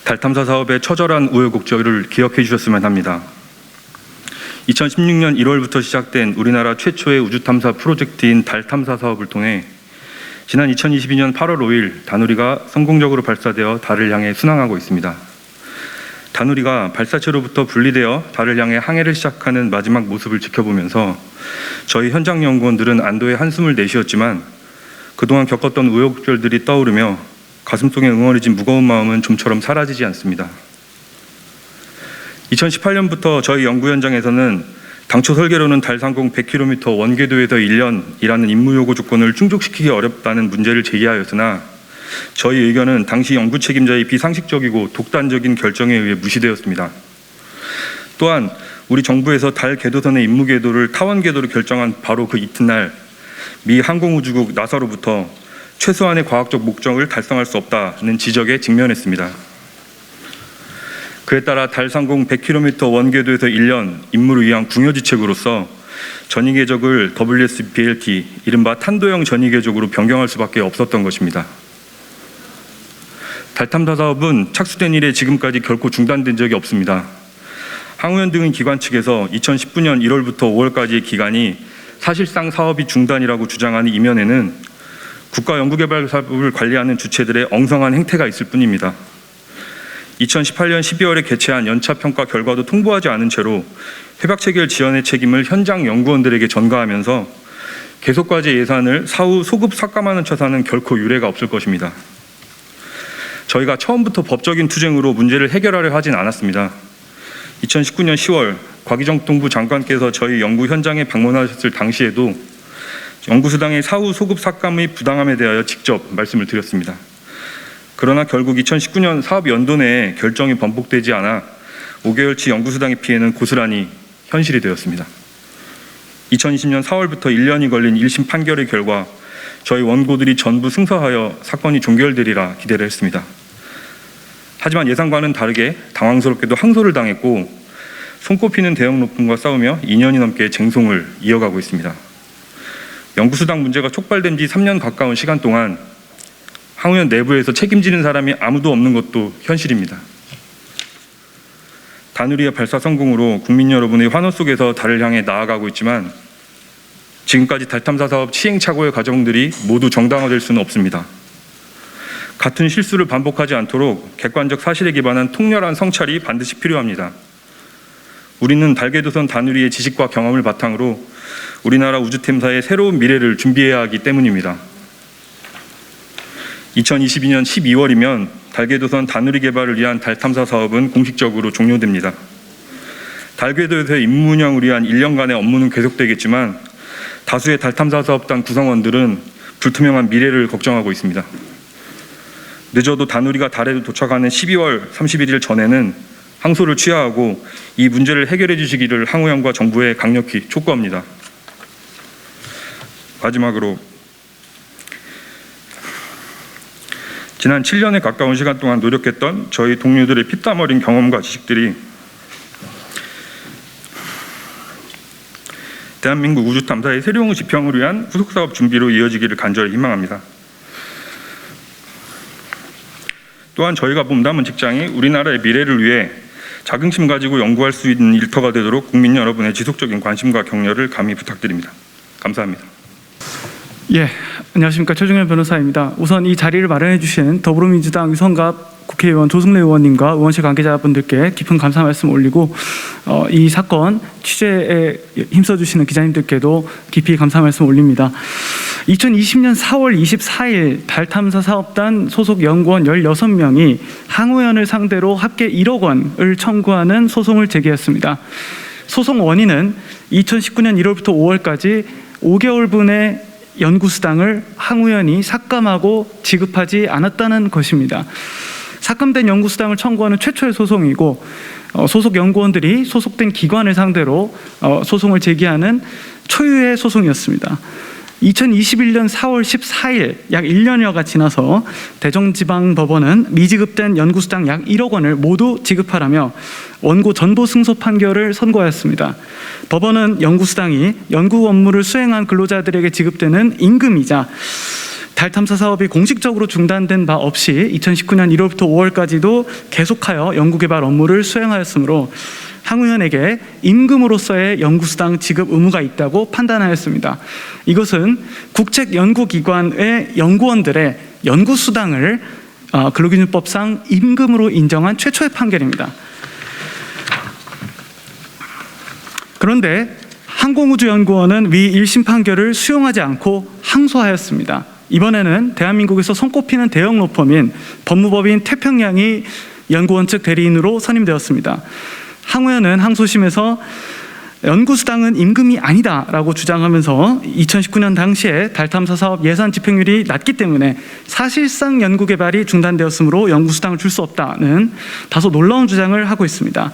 달 탐사 사업의 처절한 우여곡절을 기억해 주셨으면 합니다. 2016년 1월부터 시작된 우리나라 최초의 우주 탐사 프로젝트인 달 탐사 사업을 통해 지난 2022년 8월 5일 다누리가 성공적으로 발사되어 달을 향해 순항하고 있습니다. 다누리가 발사체로부터 분리되어 달을 향해 항해를 시작하는 마지막 모습을 지켜보면서 저희 현장 연구원들은 안도의 한숨을 내쉬었지만 그동안 겪었던 우여곡절들이 떠오르며 가슴속에 응어리진 무거운 마음은 좀처럼 사라지지 않습니다. 2018년부터 저희 연구 현장에서는 당초 설계로는 달 상공 100km 원궤도에서 1년이라는 임무 요구 조건을 충족시키기 어렵다는 문제를 제기하였으나 저희 의견은 당시 연구 책임자의 비상식적이고 독단적인 결정에 의해 무시되었습니다. 또한 우리 정부에서 달 궤도선의 임무 궤도를 타원 궤도로 결정한 바로 그 이튿날 미 항공우주국 나사로부터 최소한의 과학적 목적을 달성할 수 없다는 지적에 직면했습니다. 그에 따라 달 상공 100km 원궤도에서 1년 임무를 위한 궁여지책으로서 전위 궤적을 WSBLT, 이른바 탄도형 전위 궤적으로 변경할 수밖에 없었던 것입니다. 달 탐사 사업은 착수된 이래 지금까지 결코 중단된 적이 없습니다. 항우연 등의 기관 측에서 2019년 1월부터 5월까지의 기간이 사실상 사업이 중단이라고 주장하는 이면에는 국가연구개발 사업을 관리하는 주체들의 엉성한 행태가 있을 뿐입니다. 2018년 12월에 개최한 연차평가 결과도 통보하지 않은 채로 회박 체결 지연의 책임을 현장 연구원들에게 전가하면서 계속과제 예산을 사후 소급 삭감하는 처사는 결코 유례가 없을 것입니다. 저희가 처음부터 법적인 투쟁으로 문제를 해결하려 하진 않았습니다. 2019년 10월 곽의정통부 장관께서 저희 연구 현장에 방문하셨을 당시에도 연구수당의 사후 소급 삭감의 부당함에 대하여 직접 말씀을 드렸습니다. 그러나 결국 2019년 사업 연도 내에 결정이 번복되지 않아 5개월치 연구수당의 피해는 고스란히 현실이 되었습니다. 2020년 4월부터 1년이 걸린 1심 판결의 결과 저희 원고들이 전부 승소하여 사건이 종결되리라 기대를 했습니다. 하지만 예상과는 다르게 당황스럽게도 항소를 당했고 손꼽히는 대형 높음과 싸우며 2년이 넘게 쟁송을 이어가고 있습니다. 연구수당 문제가 촉발된 지 3년 가까운 시간 동안 항우연 내부에서 책임지는 사람이 아무도 없는 것도 현실입니다. 다누리의 발사 성공으로 국민 여러분의 환호 속에서 달을 향해 나아가고 있지만 지금까지 달 탐사 사업 시행착오의 과정들이 모두 정당화될 수는 없습니다. 같은 실수를 반복하지 않도록 객관적 사실에 기반한 통렬한 성찰이 반드시 필요합니다. 우리는 달궤도선 다누리의 지식과 경험을 바탕으로 우리나라 우주탐사의 새로운 미래를 준비해야 하기 때문입니다. 2022년 12월이면 달궤도선 다누리 개발을 위한 달 탐사 사업은 공식적으로 종료됩니다. 달궤도에서의 임무 운영을 위한 1년간의 업무는 계속되겠지만 다수의 달 탐사 사업단 구성원들은 불투명한 미래를 걱정하고 있습니다. 늦어도 다누리가 달에 도착하는 12월 31일 전에는 항소를 취하하고 이 문제를 해결해 주시기를 항우연과 정부에 강력히 촉구합니다. 마지막으로 지난 7년에 가까운 시간 동안 노력했던 저희 동료들의 피땀 어린 경험과 지식들이 대한민국 우주탐사의 새로운 지평을 위한 후속사업 준비로 이어지기를 간절히 희망합니다. 또한 저희가 몸담은 직장이 우리나라의 미래를 위해 자긍심 가지고 연구할 수 있는 일터가 되도록 국민 여러분의 지속적인 관심과 격려를 감히 부탁드립니다. 감사합니다. 예, 안녕하십니까, 최종현 변호사입니다. 우선 이 자리를 마련해 주신 더불어민주당 유성갑 국회의원 조승래 의원님과 의원실 관계자분들께 깊은 감사 말씀 올리고 이 사건 취재에 힘써주시는 기자님들께도 깊이 감사 말씀 올립니다. 2020년 4월 24일 달 탐사 사업단 소속 연구원 16명이 항우연을 상대로 합계 1억 원을 청구하는 소송을 제기했습니다. 소송 원인은 2019년 1월부터 5월까지 5개월분의 연구수당을 항우연이 삭감하고 지급하지 않았다는 것입니다. 삭감된 연구수당을 청구하는 최초의 소송이고 소속 연구원들이 소속된 기관을 상대로 소송을 제기하는 초유의 소송이었습니다. 2021년 4월 14일 약 1년여가 지나서 대전지방법원은 미지급된 연구수당 약 1억 원을 모두 지급하라며 원고 전부 승소 판결을 선고하였습니다. 법원은 연구수당이 연구 업무를 수행한 근로자들에게 지급되는 임금이자 달 탐사 사업이 공식적으로 중단된 바 없이 2019년 1월부터 5월까지도 계속하여 연구개발 업무를 수행하였으므로 항우현에게 임금으로서의 연구수당 지급 의무가 있다고 판단하였습니다. 이것은 국책연구기관의 연구원들의 연구수당을 근로기준법상 임금으로 인정한 최초의 판결입니다. 그런데 항공우주연구원은 위 1심 판결을 수용하지 않고 항소하였습니다. 이번에는 대한민국에서 손꼽히는 대형 로펌인 법무법인 태평양이 연구원 측 대리인으로 선임되었습니다. 항우현은 항소심에서 연구수당은 임금이 아니다라고 주장하면서 2019년 당시에 달 탐사 사업 예산 집행률이 낮기 때문에 사실상 연구개발이 중단되었으므로 연구수당을 줄 수 없다는 다소 놀라운 주장을 하고 있습니다.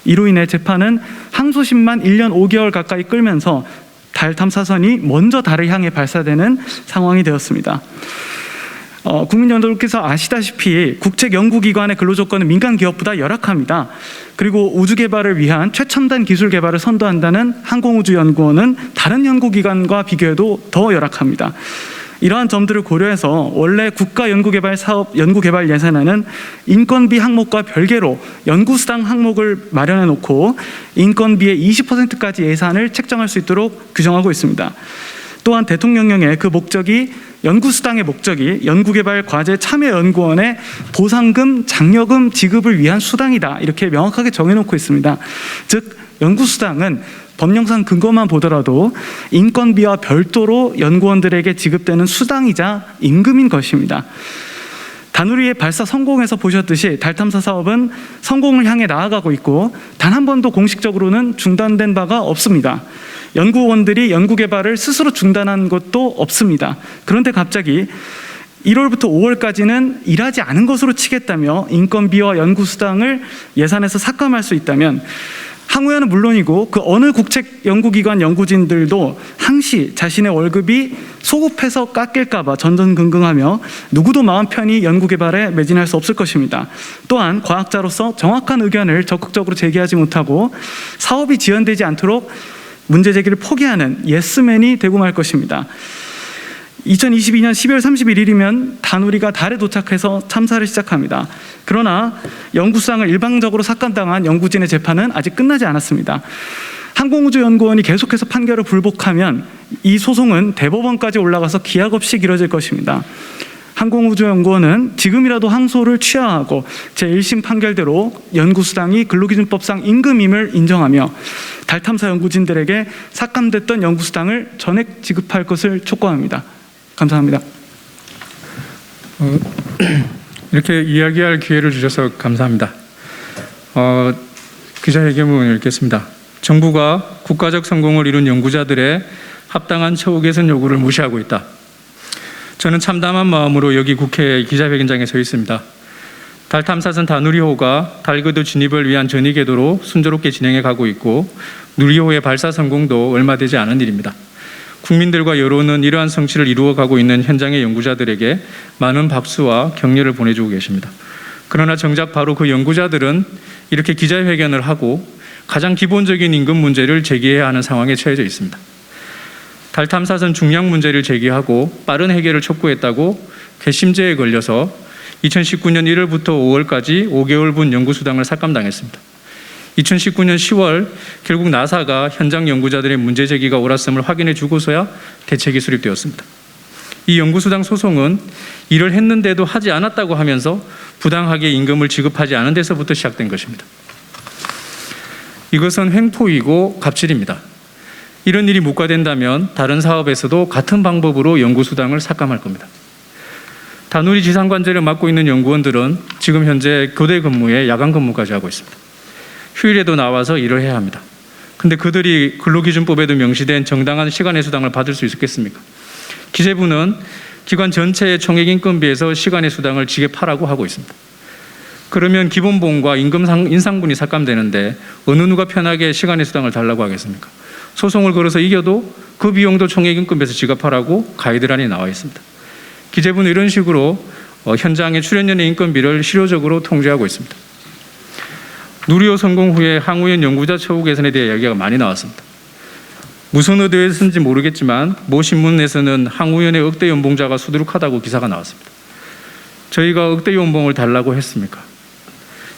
이로 인해 재판은 항소심만 1년 5개월 가까이 끌면서 달 탐사선이 먼저 달을 향해 발사되는 상황이 되었습니다. 국민 여러분께서 아시다시피 국책연구기관의 근로조건은 민간 기업보다 열악합니다. 그리고 우주 개발을 위한 최첨단 기술 개발을 선도한다는 항공우주연구원은 다른 연구기관과 비교해도 더 열악합니다. 이러한 점들을 고려해서 원래 국가연구개발 사업 연구개발 예산에는 인건비 항목과 별개로 연구수당 항목을 마련해 놓고 인건비의 20%까지 예산을 책정할 수 있도록 규정하고 있습니다. 또한 대통령령에 그 목적이 연구수당의 목적이 연구개발 과제 참여연구원의 보상금, 장려금 지급을 위한 수당이다 이렇게 명확하게 정해놓고 있습니다. 즉 연구수당은 법령상 근거만 보더라도 인건비와 별도로 연구원들에게 지급되는 수당이자 임금인 것입니다. 다누리의 발사 성공에서 보셨듯이 달 탐사 사업은 성공을 향해 나아가고 있고 단 한 번도 공식적으로는 중단된 바가 없습니다. 연구원들이 연구개발을 스스로 중단한 것도 없습니다. 그런데 갑자기 1월부터 5월까지는 일하지 않은 것으로 치겠다며 인건비와 연구수당을 예산에서 삭감할 수 있다면 항우현은 물론이고 그 어느 국책연구기관 연구진들도 항시 자신의 월급이 소급해서 깎일까 봐 전전긍긍하며 누구도 마음 편히 연구개발에 매진할 수 없을 것입니다. 또한 과학자로서 정확한 의견을 적극적으로 제기하지 못하고 사업이 지연되지 않도록 문제 제기를 포기하는 예스맨이 되고 말 것입니다. 2022년 12월 31일이면 다누리가 달에 도착해서 탐사를 시작합니다. 그러나 연구수당을 일방적으로 삭감당한 연구진의 재판은 아직 끝나지 않았습니다. 항공우주연구원이 계속해서 판결을 불복하면 이 소송은 대법원까지 올라가서 기약 없이 길어질 것입니다. 항공우주연구원은 지금이라도 항소를 취하하고 제1심 판결대로 연구수당이 근로기준법상 임금임을 인정하며 달 탐사 연구진들에게 삭감됐던 연구수당을 전액 지급할 것을 촉구합니다. 감사합니다. 이렇게 이야기할 기회를 주셔서 감사합니다. 기자회견문을 읽겠습니다. 정부가 국가적 성공을 이룬 연구자들의 합당한 처우 개선 요구를 무시하고 있다. 저는 참담한 마음으로 여기 국회 기자회견장에 서 있습니다. 달 탐사선 다누리호가 달궤도 진입을 위한 전이 궤도로 순조롭게 진행해 가고 있고 누리호의 발사 성공도 얼마 되지 않은 일입니다. 국민들과 여론은 이러한 성취를 이루어가고 있는 현장의 연구자들에게 많은 박수와 격려를 보내주고 계십니다. 그러나 정작 바로 그 연구자들은 이렇게 기자회견을 하고 가장 기본적인 임금 문제를 제기해야 하는 상황에 처해져 있습니다. 달 탐사선 중량 문제를 제기하고 빠른 해결을 촉구했다고 괘씸죄에 걸려서 2019년 1월부터 5월까지 5개월분 연구수당을 삭감당했습니다. 2019년 10월 결국 나사가 현장 연구자들의 문제 제기가 옳았음을 확인해 주고서야 대책이 수립되었습니다. 이 연구수당 소송은 일을 했는데도 하지 않았다고 하면서 부당하게 임금을 지급하지 않은 데서부터 시작된 것입니다. 이것은 횡포이고 갑질입니다. 이런 일이 묵과된다면 다른 사업에서도 같은 방법으로 연구수당을 삭감할 겁니다. 다누리 지상관제를 맡고 있는 연구원들은 지금 현재 교대 근무에 야간 근무까지 하고 있습니다. 휴일에도 나와서 일을 해야 합니다. 근데 그들이 근로기준법에도 명시된 정당한 시간의 수당을 받을 수 있겠습니까? 기재부는 기관 전체의 총액인건비에서 시간의 수당을 지급하라고 하고 있습니다. 그러면 기본봉과 임금 인상분이 삭감되는데 어느 누가 편하게 시간의 수당을 달라고 하겠습니까? 소송을 걸어서 이겨도 그 비용도 총액인건비에서 지급하라고 가이드라인이 나와 있습니다. 기재부는 이런 식으로 현장의 출연연의 인건비를 실효적으로 통제하고 있습니다. 누리호 성공 후에 항우현 연구자 처우 개선에 대해 이야기가 많이 나왔습니다. 무슨 의도에서인지 모르겠지만 모 신문에서는 항우연의 억대 연봉자가 수두룩하다고 기사가 나왔습니다. 저희가 억대 연봉을 달라고 했습니까?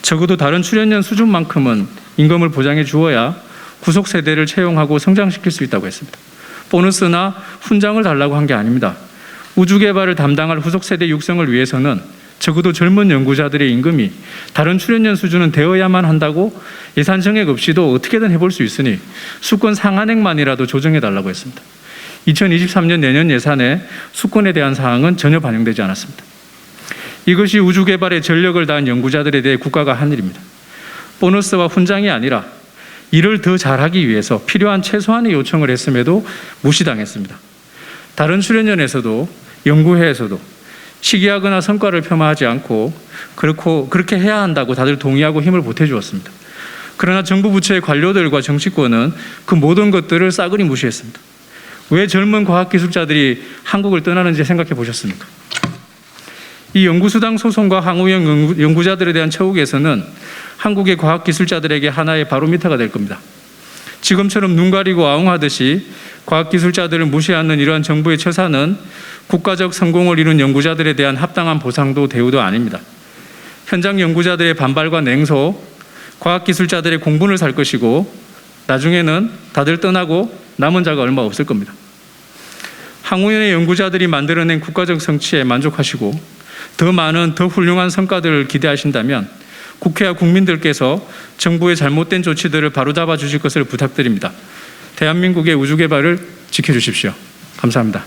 적어도 다른 출연연 수준만큼은 임금을 보장해 주어야 구속 세대를 채용하고 성장시킬 수 있다고 했습니다. 보너스나 훈장을 달라고 한 게 아닙니다. 우주 개발을 담당할 후속 세대 육성을 위해서는 적어도 젊은 연구자들의 임금이 다른 출연연 수준은 되어야만 한다고 예산 정액 없이도 어떻게든 해볼 수 있으니 수권 상한액만이라도 조정해 달라고 했습니다. 2023년 내년 예산에 수권에 대한 사항은 전혀 반영되지 않았습니다. 이것이 우주 개발에 전력을 다한 연구자들에 대해 국가가 한 일입니다. 보너스와 훈장이 아니라 일을 더 잘하기 위해서 필요한 최소한의 요청을 했음에도 무시당했습니다. 다른 출연연에서도 연구회에서도 시기하거나 성과를 폄하하지 않고 그렇게 해야 한다고 다들 동의하고 힘을 보태주었습니다. 그러나 정부 부처의 관료들과 정치권은 그 모든 것들을 싸그리 무시했습니다. 왜 젊은 과학기술자들이 한국을 떠나는지 생각해 보셨습니까? 이 연구수당 소송과 항우연 연구자들에 대한 처우에서는 한국의 과학기술자들에게 하나의 바로미터가 될 겁니다. 지금처럼 눈 가리고 아웅하듯이 과학기술자들을 무시하는 이러한 정부의 처사는 국가적 성공을 이룬 연구자들에 대한 합당한 보상도 대우도 아닙니다. 현장 연구자들의 반발과 냉소, 과학기술자들의 공분을 살 것이고 나중에는 다들 떠나고 남은 자가 얼마 없을 겁니다. 항우연의 연구자들이 만들어낸 국가적 성취에 만족하시고 더 많은 더 훌륭한 성과들을 기대하신다면 국회와 국민들께서 정부의 잘못된 조치들을 바로잡아 주실 것을 부탁드립니다. 대한민국의 우주 개발을 지켜주십시오. 감사합니다.